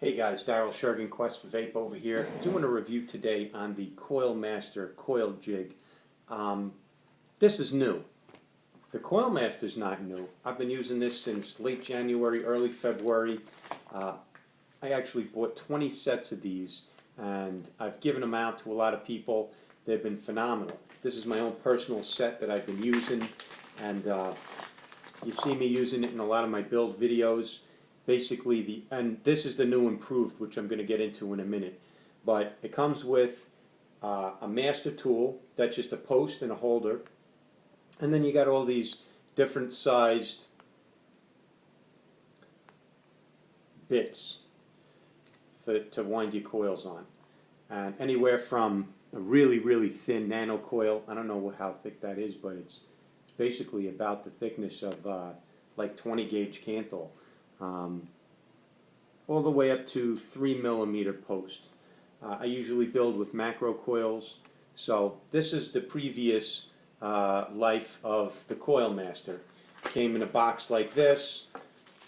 Hey guys, Daryl Shergan, Quest for Vape over here. Doing a review today on the Coil Master Coil Jig. This is new. The Coil Master is not new. I've been using this since late January, early February. I actually bought 20 sets of these and I've given them out to a lot of people. They've been phenomenal. This is my own personal set that I've been using, and you see me using it in a lot of my build videos. Basically, and this is the new improved, which I'm going to get into in a minute. But it comes with a master tool that's just a post and a holder, and then you got all these different sized bits to wind your coils on, and anywhere from a really thin nano coil. I don't know how thick that is, but it's basically about the thickness of like 20 gauge Canthal. All the way up to 3mm post. I usually build with macro coils, so this is the previous life of the Coil Master. Came in a box like this.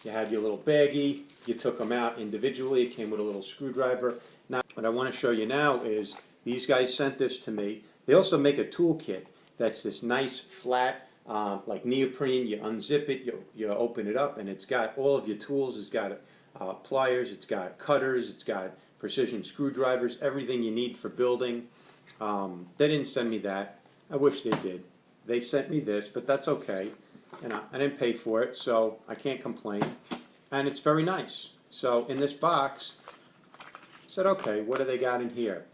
You had your little baggie, you took them out individually, it came with a little screwdriver. Now what I want to show you now is these guys sent this to me. They also make a tool kit that's this nice flat like neoprene. You unzip it, you open it up, and it's got all of your tools. It's got pliers, it's got cutters, it's got precision screwdrivers, everything you need for building. They didn't send me that. I wish they did. They sent me this, but that's okay. And I didn't pay for it, so I can't complain. And it's very nice. So in this box, I said, okay, what do they got in here?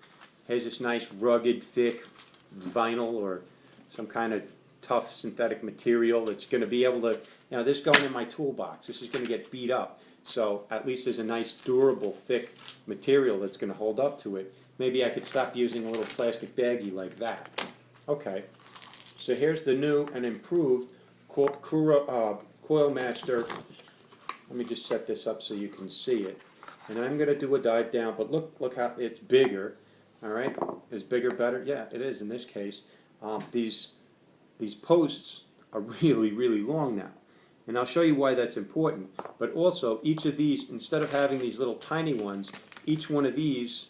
Here's this nice rugged, thick vinyl or some kind of tough synthetic material that's going to be able to, this going in my toolbox. This is going to get beat up. So at least there's a nice durable, thick material that's going to hold up to it. Maybe I could stop using a little plastic baggie like that. Okay, so here's the new and improved Coil Master. Let me just set this up so you can see it. And I'm going to do a dive down, but look how it's bigger. All right, is bigger better? Yeah, it is in this case. These posts are really long now. And I'll show you why that's important. But also, each of these, instead of having these little tiny ones, each one of these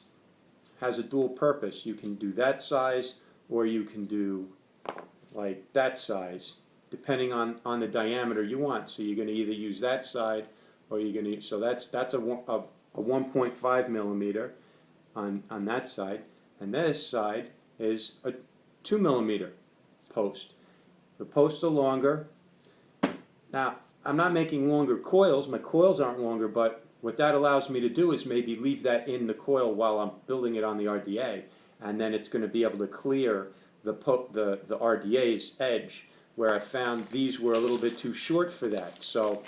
has a dual purpose. You can do that size, or you can do like that size, depending on the diameter you want. So you're going to either use that side, or you're going to, so that's a 1.5 millimeter on that side. And this side is a 2mm post. The posts are longer. Now, I'm not making longer coils. My coils aren't longer, but what that allows me to do is maybe leave that in the coil while I'm building it on the RDA, and then it's going to be able to clear the RDA's edge, where I found these were a little bit too short for that. So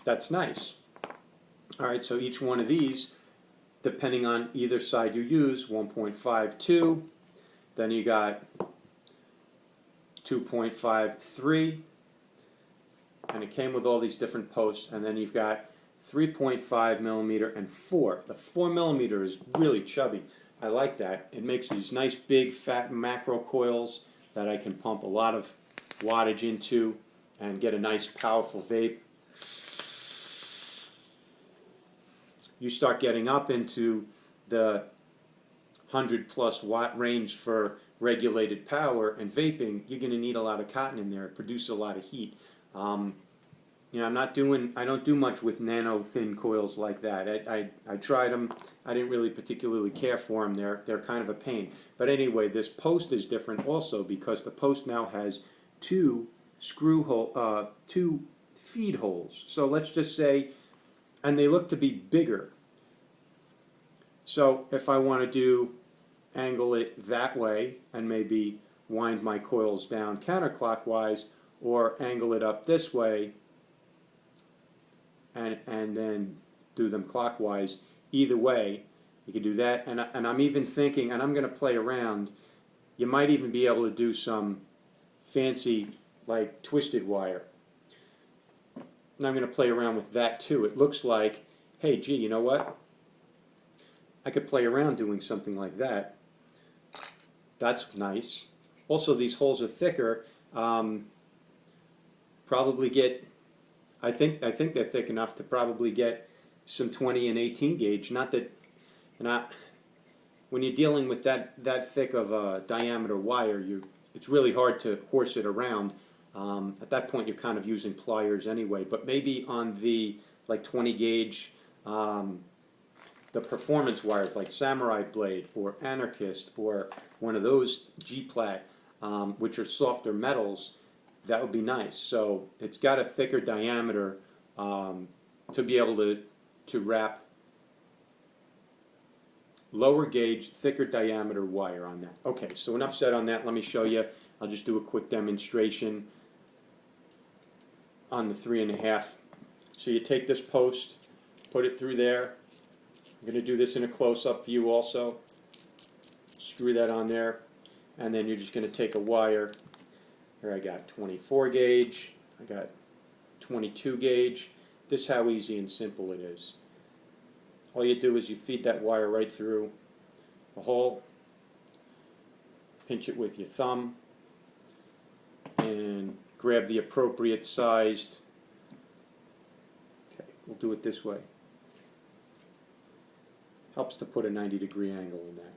that's nice. All right, so each one of these, depending on either side you use, 1.52, then you got 2.53, and it came with all these different posts, and then you've got 3.5 millimeter and 4. The 4 millimeter is really chubby. I like that. It makes these nice big fat macro coils that I can pump a lot of wattage into and get a nice powerful vape. You start getting up into the 100+ watt range for regulated power and vaping, you're going to need a lot of cotton in there. It produces a lot of heat. I don't do much with nano thin coils like that. I tried them. I didn't really particularly care for them. They're kind of a pain. But anyway, this post is different also because the post now has two feed holes. So let's just say, and they look to be bigger. So if I want to angle it that way and maybe wind my coils down counterclockwise, or angle it up this way and then do them clockwise. Either way, you can do that. And I'm even thinking, and I'm going to play around, you might even be able to do some fancy like twisted wire. And I'm going to play around with that too. It looks like, hey, gee, you know what? I could play around doing something like that. That's nice. Also, these holes are thicker. Probably get, I think they're thick enough to probably get some 20 and 18 gauge. Not that, not when you're dealing with that thick of a diameter wire, it's really hard to horse it around. At that point, you're kind of using pliers anyway. But maybe on the like 20 gauge, the performance wires like Samurai Blade or Anarchist or one of those G-Plat, which are softer metals, that would be nice. So it's got a thicker diameter to be able to wrap lower gauge, thicker diameter wire on that. Okay, so enough said on that. Let me show you. I'll just do a quick demonstration on the 3.5. So you take this post, put it through there. I'm going to do this in a close-up view also. Screw that on there. And then you're just going to take a wire. Here I got 24 gauge. I got 22 gauge. This is how easy and simple it is. All you do is you feed that wire right through the hole, pinch it with your thumb, and grab the appropriate sized. Okay, we'll do it this way. Helps to put a 90-degree angle in that.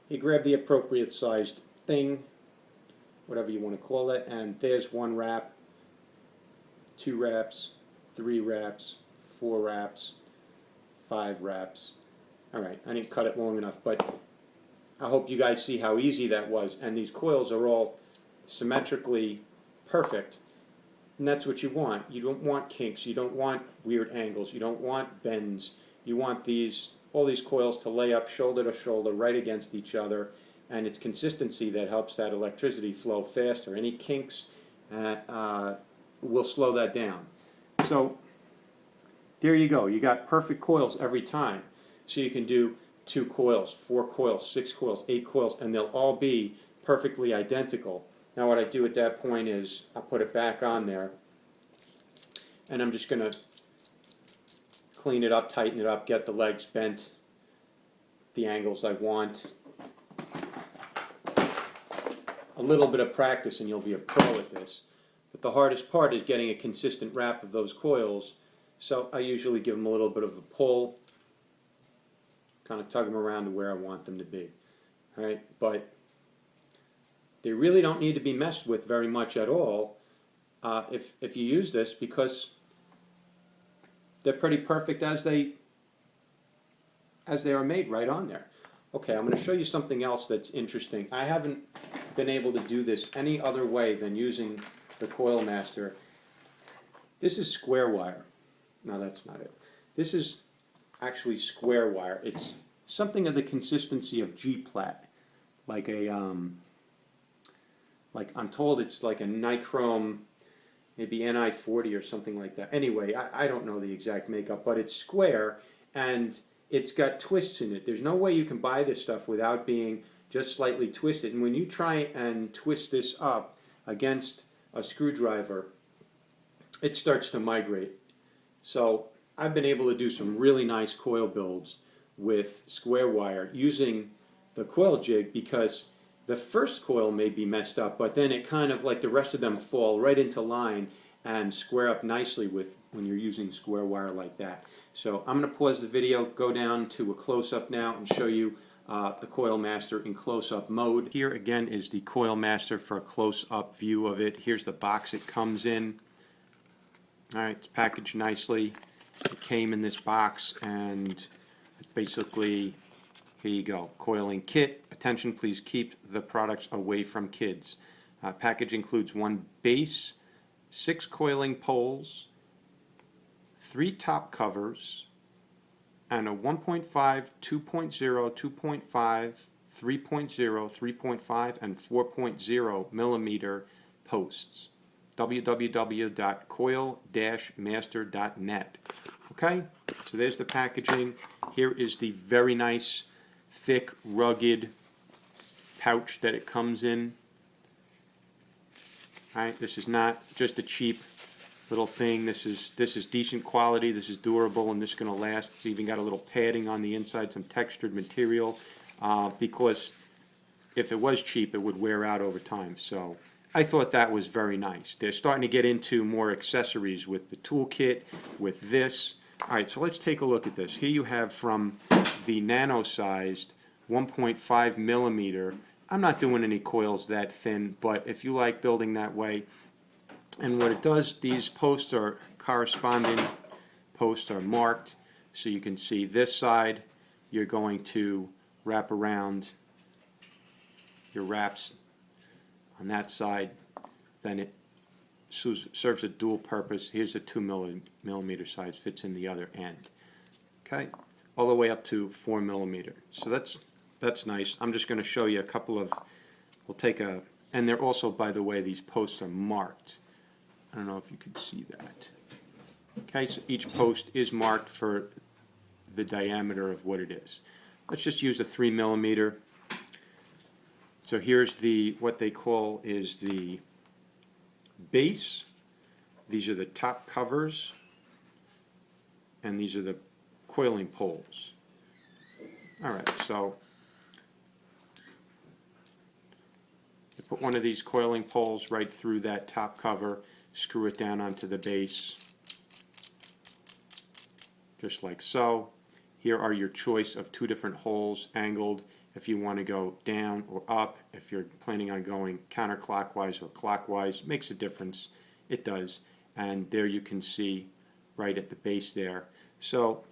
You grab the appropriate sized thing, whatever you want to call it, and there's 1 wrap, 2 wraps, 3 wraps, 4 wraps, 5 wraps. Alright, I didn't cut it long enough, but I hope you guys see how easy that was. And these coils are all symmetrically perfect. And that's what you want. You don't want kinks, you don't want weird angles, you don't want bends. You want all these coils to lay up shoulder to shoulder right against each other, and it's consistency that helps that electricity flow faster. Any kinks will slow that down. So there you go. You got perfect coils every time. So you can do 2 coils, 4 coils, 6 coils, 8 coils, and they'll all be perfectly identical. Now what I do at that point is I put it back on there, and I'm just going to clean it up, tighten it up, get the legs bent, the angles I want. A little bit of practice and you'll be a pro at this. But the hardest part is getting a consistent wrap of those coils. So I usually give them a little bit of a pull, kind of tug them around to where I want them to be. All right? But they really don't need to be messed with very much at all if you use this, because they're pretty perfect as they are made right on there. Okay, I'm going to show you something else that's interesting. I haven't been able to do this any other way than using the Coil Master. This is square wire. No, that's not it. This is actually square wire. It's something of the consistency of G-Plat, like I'm told it's like a nichrome, maybe Ni40 or something like that. Anyway, I don't know the exact makeup, but it's square and it's got twists in it. There's no way you can buy this stuff without being just slightly twisted. And when you try and twist this up against a screwdriver, it starts to migrate. So I've been able to do some really nice coil builds with square wire using the coil jig, because the first coil may be messed up, but then it kind of, like the rest of them, fall right into line and square up nicely when you're using square wire like that. So I'm going to pause the video, go down to a close-up now, and show you the Coil Master in close-up mode. Here again is the Coil Master for a close-up view of it. Here's the box it comes in. Alright, it's packaged nicely. It came in this box, and basically, here you go, coiling kit. Attention, please keep the products away from kids. Package includes 1 base, 6 coiling poles, 3 top covers, and a 1.5, 2.0, 2.5, 3.0, 3.5, and 4.0 millimeter posts. www.coil-master.net. Okay, so there's the packaging. Here is the very nice, thick, rugged pouch that it comes in. Alright, this is not just a cheap little thing. This is decent quality, this is durable, and this is going to last. It's even got a little padding on the inside, some textured material, because if it was cheap, it would wear out over time. So I thought that was very nice. They're starting to get into more accessories with the toolkit, with this. Alright, so let's take a look at this. Here you have from the nano-sized 1.5 millimeter. I'm not doing any coils that thin, but if you like building that way, and what it does, these posts are corresponding posts are marked, so you can see this side you're going to wrap around your wraps on that side, then it serves a dual purpose. Here's a 2 millimeter size, fits in the other end. Okay, all the way up to 4 millimeter. So that's nice. I'm just going to show you a couple of. We'll take a, and they're also, by the way, these posts are marked. I don't know if you can see that. Okay, so each post is marked for the diameter of what it is. Let's just use a 3 millimeter. So here's the, what they call is the base. These are the top covers, and these are the coiling poles. Alright, so you put one of these coiling poles right through that top cover, screw it down onto the base, just like so. Here are your choice of two different holes, angled, if you want to go down or up. If you're planning on going counterclockwise or clockwise, makes a difference. It does. And there you can see right at the base there. So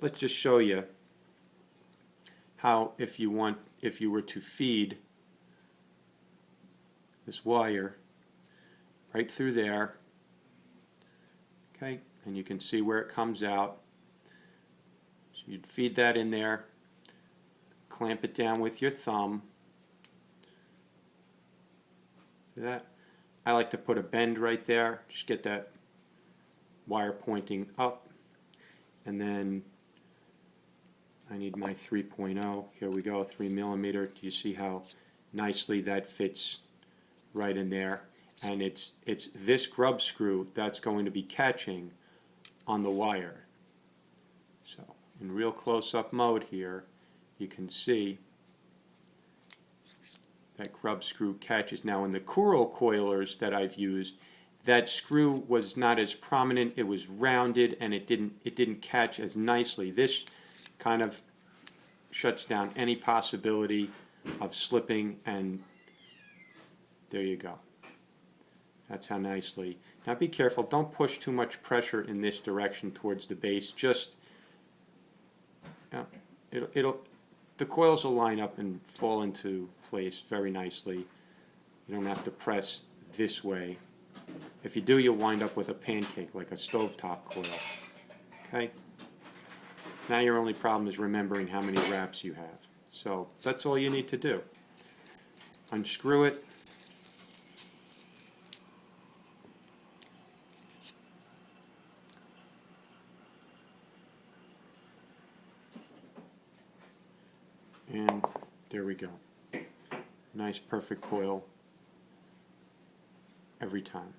let's just show you how, if you were to feed this wire right through there, okay, and you can see where it comes out. So you'd feed that in there, clamp it down with your thumb. See that? I like to put a bend right there, just get that wire pointing up, and then I need my 3.0. Here we go, 3 millimeter. Do you see how nicely that fits right in there? And it's this grub screw that's going to be catching on the wire. So in real close-up mode here, you can see that grub screw catches. Now in the Coil coilers that I've used, that screw was not as prominent. It was rounded and it didn't catch as nicely. This kind of shuts down any possibility of slipping, and there you go. That's how nicely. Now be careful, don't push too much pressure in this direction towards the base. Just the coils will line up and fall into place very nicely. You don't have to press this way. If you do, you'll wind up with a pancake, like a stovetop coil. Okay? Now your only problem is remembering how many wraps you have. So that's all you need to do. Unscrew it. And there we go. Nice perfect coil every time.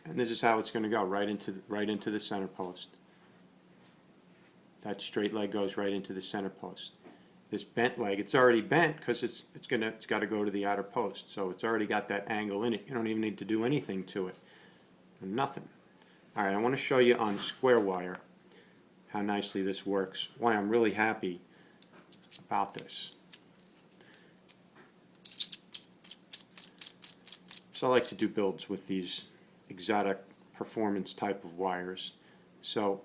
And this is how it's going to go, right into the center post. That straight leg goes right into the center post. This bent leg, it's already bent because it's got to go to the outer post. So it's already got that angle in it. You don't even need to do anything to it. Nothing. All right, I want to show you on square wire how nicely this works. Why I'm really happy about this. So I like to do builds with these exotic performance type of wires. So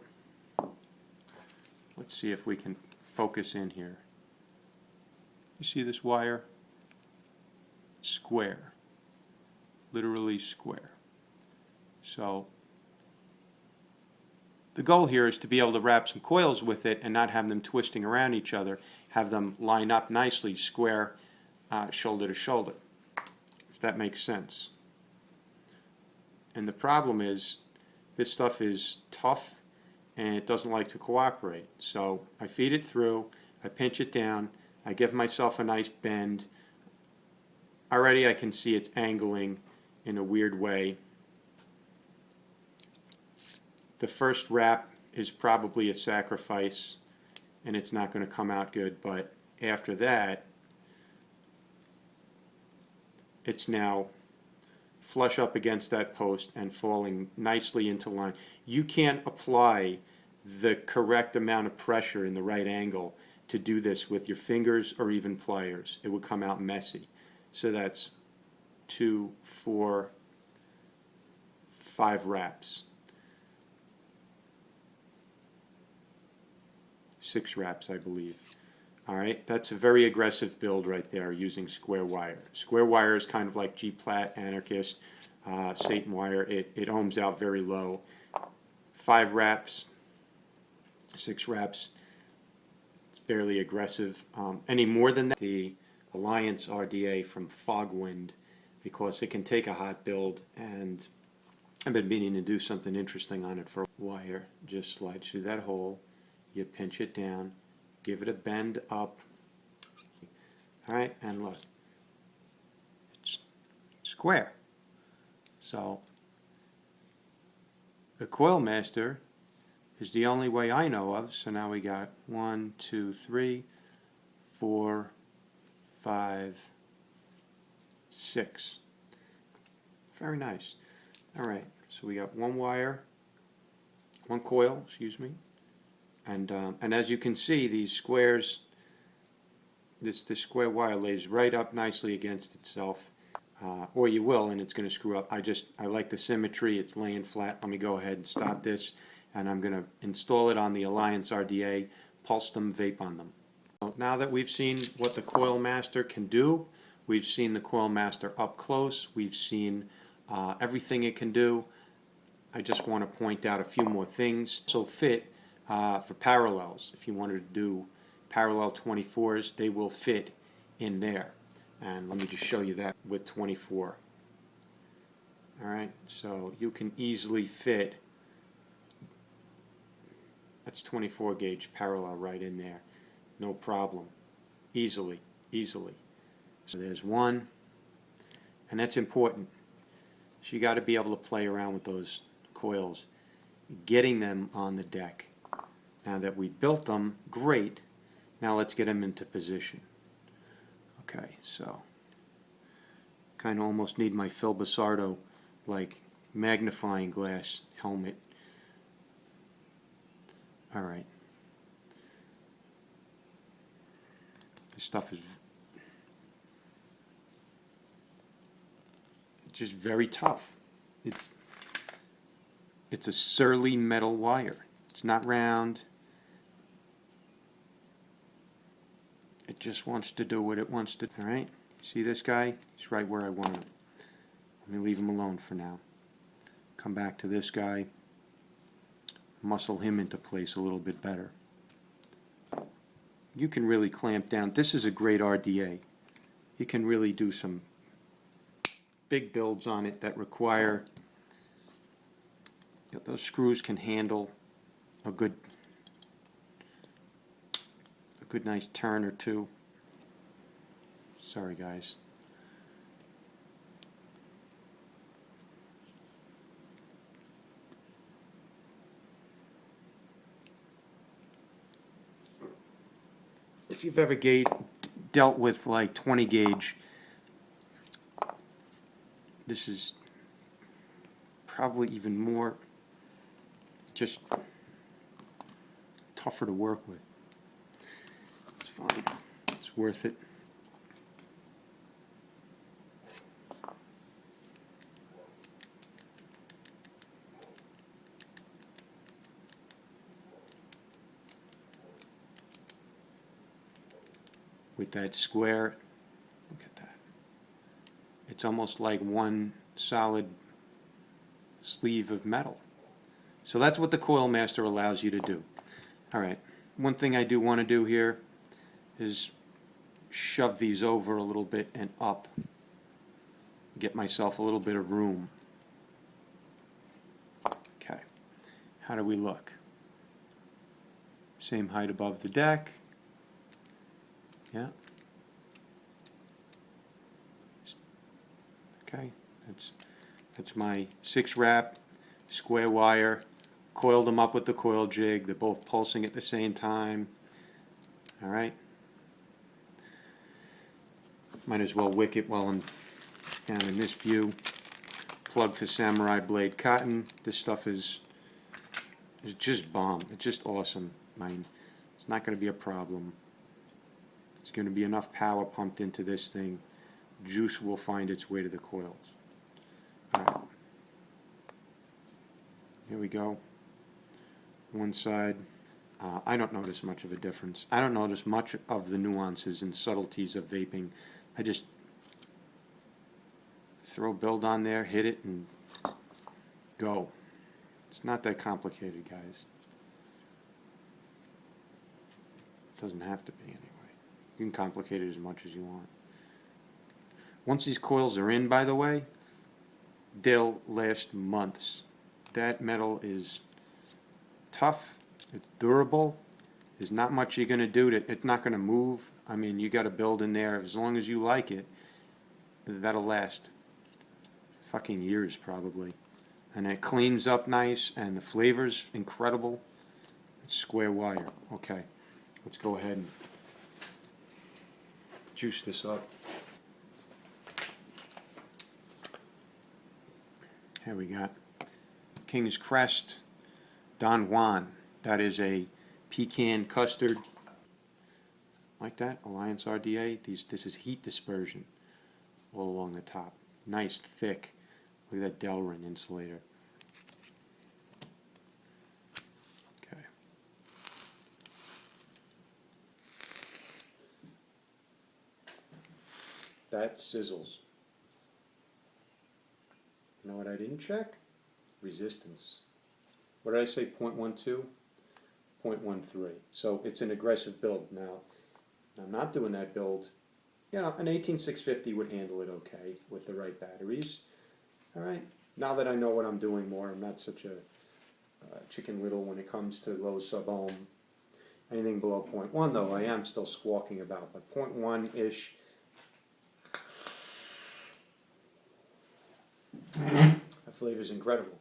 let's see if we can focus in here. You see this wire? Square. Literally square. So the goal here is to be able to wrap some coils with it and not have them twisting around each other. Have them line up nicely, square, shoulder to shoulder, if that makes sense. And the problem is, this stuff is tough and it doesn't like to cooperate. So I feed it through, I pinch it down, I give myself a nice bend. Already I can see it's angling in a weird way. The first wrap is probably a sacrifice and it's not going to come out good, but after that it's now flush up against that post and falling nicely into line. You can't apply the correct amount of pressure in the right angle to do this with your fingers or even pliers. It would come out messy. So that's 2, 4, 5 wraps. 6 wraps, I believe. All right, that's a very aggressive build right there using square wire. Square wire is kind of like G-Plat, Anarchist, Satan wire. It ohms out very low. 5 wraps, 6 wraps, it's fairly aggressive. Any more than that, the Alliance RDA from Fogwind, because it can take a hot build, and I've been meaning to do something interesting on it for a wire. Just slides through that hole, you pinch it down, give it a bend up. All right, and look, it's square. So the Coil Master is the only way I know of. So now we got 1, 2, 3, 4, 5, 6. Very nice. All right, so we got one coil, excuse me. And as you can see, these squares, this square wire lays right up nicely against itself, or you will, and it's going to screw up. I like the symmetry. It's laying flat. Let me go ahead and stop this, and I'm going to install it on the Alliance RDA, pulse them, vape on them. So now that we've seen what the Coil Master can do, we've seen the Coil Master up close, we've seen everything it can do, I just want to point out a few more things. So fit for parallels. If you wanted to do parallel 24s, they will fit in there. And let me just show you that with 24. Alright, so you can easily fit, that's 24 gauge parallel right in there. No problem. Easily. So there's one, and that's important. So you got to be able to play around with those coils, getting them on the deck. Now that we built them, great. Now let's get them into position. Okay, so kind of almost need my Phil Basardo like magnifying glass helmet. All right. This stuff is just very tough. It's a surly metal wire. It's not round. It just wants to do what it wants to. All right. See this guy? He's right where I want him. Let me leave him alone for now. Come back to this guy. Muscle him into place a little bit better. You can really clamp down. This is a great RDA. You can really do some big builds on it that require, those screws can handle a good nice turn or two. Sorry guys. If you've ever dealt with like 20 gauge, this is probably even more just tougher to work with. It's fine. It's worth it. With that square, look at that. It's almost like one solid sleeve of metal. So that's what the Coil Master allows you to do. Alright, one thing I do want to do here is shove these over a little bit and up. Get myself a little bit of room. Okay, how do we look? Same height above the deck. Yeah. Okay, that's my 6 wrap square wire. Coiled them up with the coil jig. They're both pulsing at the same time. All right. Might as well wick it while I'm down in this view. plug for Samurai Blade cotton. This stuff is just bomb. It's just awesome. I mean, it's not going to be a problem. There's going to be enough power pumped into this thing. Juice will find its way to the coils. All right. Here we go. One side. I don't notice much of a difference. I don't notice much of the nuances and subtleties of vaping. I just throw build on there, hit it, and go. It's not that complicated, guys. It doesn't have to be anyway. You can complicate it as much as you want. Once these coils are in, by the way, they'll last months. That metal is tough. It's durable. There's not much you're going to do. It's not going to move. I mean, you got to build in there. As long as you like it, that'll last fucking years probably. And it cleans up nice, and the flavor's incredible. It's square wire. Okay, let's go ahead and juice this up. Here we got King's Crest Don Juan. That is a pecan custard. Like that, Alliance RDA. This is heat dispersion all along the top. Nice, thick. Look at that Delrin insulator. Okay. That sizzles. You know what I didn't check? Resistance. What did I say, 0.12? 0.13. So it's an aggressive build. Now, I'm not doing that build. You know, an 18650 would handle it okay with the right batteries. All right. Now that I know what I'm doing more, I'm not such a chicken little when it comes to low sub-ohm. Anything below 0.1, though, I am still squawking about. But 0.1-ish. The flavor's incredible.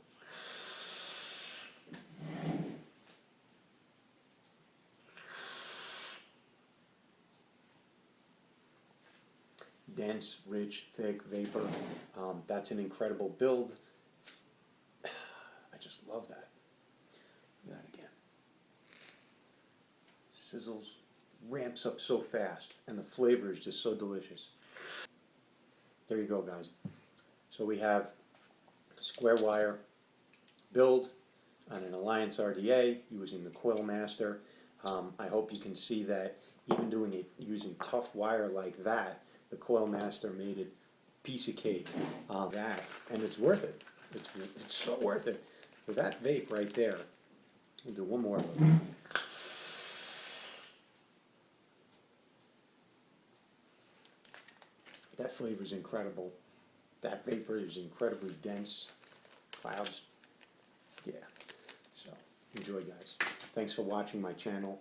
Dense, rich, thick vapor. That's an incredible build. I just love that. Look at that again. Sizzles, ramps up so fast, and the flavor is just so delicious. There you go, guys. So we have a square wire build on an Alliance RDA using the Coil Master. I hope you can see that even doing it using tough wire like that, the Coil Master made it piece of cake. And it's worth it. It's so worth it. For that vape right there, we'll do one more of them. That flavor is incredible. That vapor is incredibly dense. Clouds. Yeah. So, enjoy, guys. Thanks for watching my channel.